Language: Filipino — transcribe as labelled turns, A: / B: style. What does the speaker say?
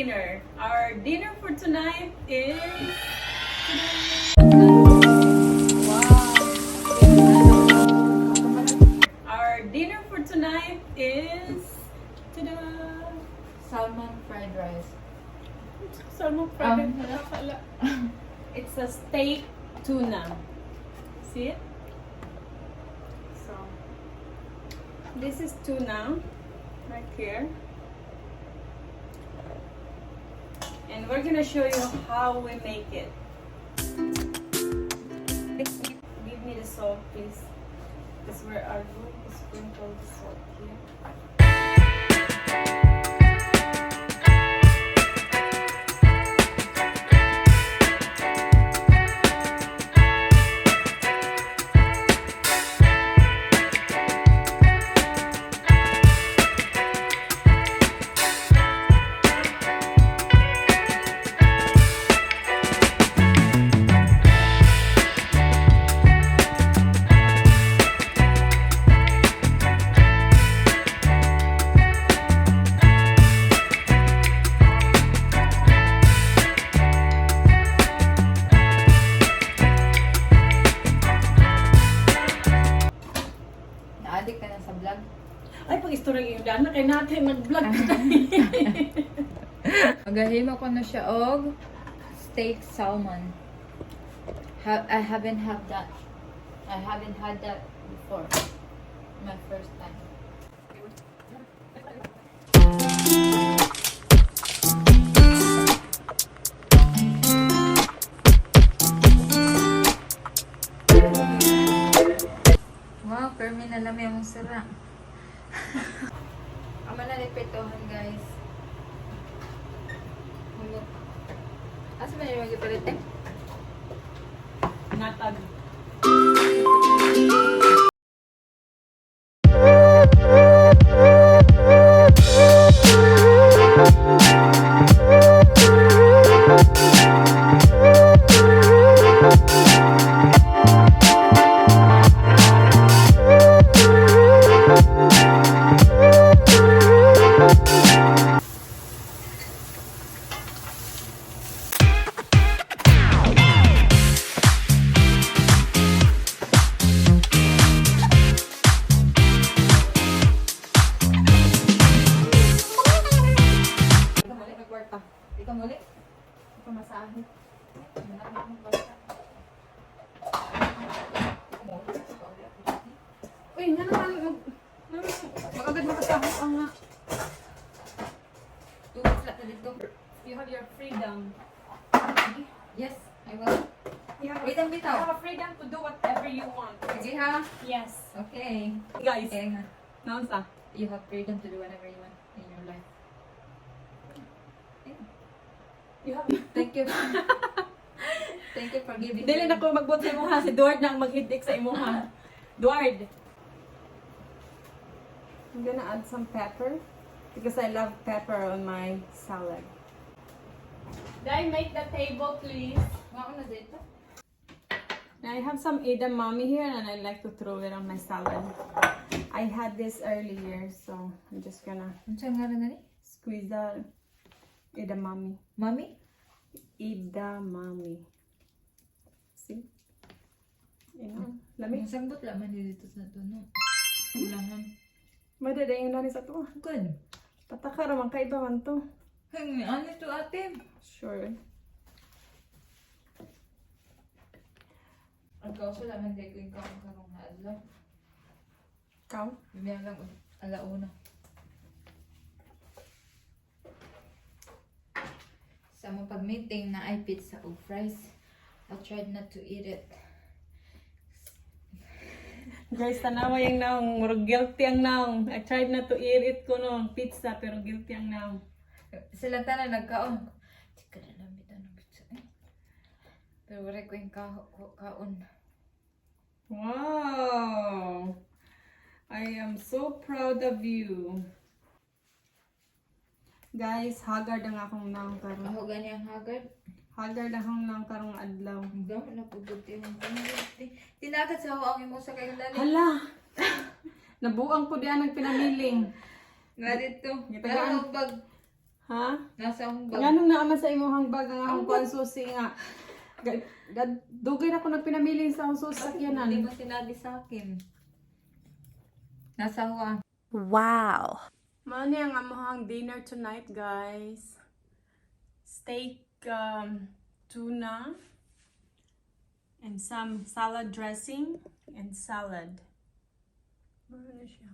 A: dinner. Our dinner for tonight is... Our dinner for tonight is...
B: Salmon fried rice.
A: Salmon fried rice. It's a steak tuna. See it? So, this is tuna right here. And we're gonna show you how we make it. Give me the salt, please. Because we are going to sprinkle the salt here.
B: Na-addict ka na sa vlog?
A: Ay, pag-istorya yung dana, kay natin mag-vlog
B: Magahimo ko na siya og steak salmon. I haven't had that. I haven't had that before. My first time. Wow, permi na lang yung sarap. Ama na nipitohan, guys. Hulog. Asa ba yung magipalit eh?
A: Natag.
B: Ikaw muli? Ikaw masahe.
A: Uy, nga naman. Magagad makasahot ang nga.
B: Tubig lang na dito.
A: You have your freedom.
B: Yes, I will. Wait ang
A: You
B: bitaw.
A: have a freedom to do whatever you want.
B: Sige ha?
A: Yes.
B: Okay.
A: Guys,
B: Okay nga.
A: naunsa?
B: You have freedom to do whatever you want in your life.
A: You have...
B: Thank you. Thank you for giving
A: Dili na ko magbot sa imuha. Si Duard na ang maghidik sa imuha. Duard. I'm gonna add some pepper because I love pepper on my salad. Dai, make the table, please.
B: Mao na dito.
A: Now I have some edamame here and I like to throw it on my salad. I had this earlier, so I'm just gonna
B: Ano siyang ngalan na ni?
A: squeeze the edamame.
B: Mami?
A: Edamame. See? You know,
B: May
A: lamig.
B: sangbot laman dito sa ito, no? Ulangan.
A: Madadayin na rin sa to.
B: Good.
A: Pataka raman kaiba man to.
B: Hey, ano ito ate?
A: Sure.
B: Ang kauso laman din ko yung karong adlaw.
A: Ikaw?
B: Bibiyang lang alauna. Sa mga pag-meeting na ay pizza o fries. I tried not to eat it.
A: Guys, tanawa yung naong. Murag guilty ang naong. I tried not to eat it ko no. Pizza, pero guilty ang naong.
B: Sila tanan nagkaon. Di ka na namin ng pizza eh. Pero wala ko yung kaon.
A: Wow! I am so proud of you. Guys, haggard ang akong naong karon.
B: Ako ganyang hagad.
A: Haggard akong naong karong adlaw.
B: Ang dami na pubuti yung pangit. Tinakat sa hawangin mo sa kayo lali.
A: Hala! Nabuang ko diyan ang pinamiling.
B: Nga dito.
A: Gitagaan.
B: Pero pag
A: Ha?
B: Nasa akong bag.
A: Nganong naaman sa imuhang bag ang akong kuan susi nga. Dugay na ko nagpinamili sa akong susi
B: Hindi
A: sakyanan.
B: mo sinabi sa akin. Nasa ako.
C: Wow.
A: Mao ni ang amuhang dinner tonight, guys. Steak, tuna, and some salad dressing and salad. Ano na siya?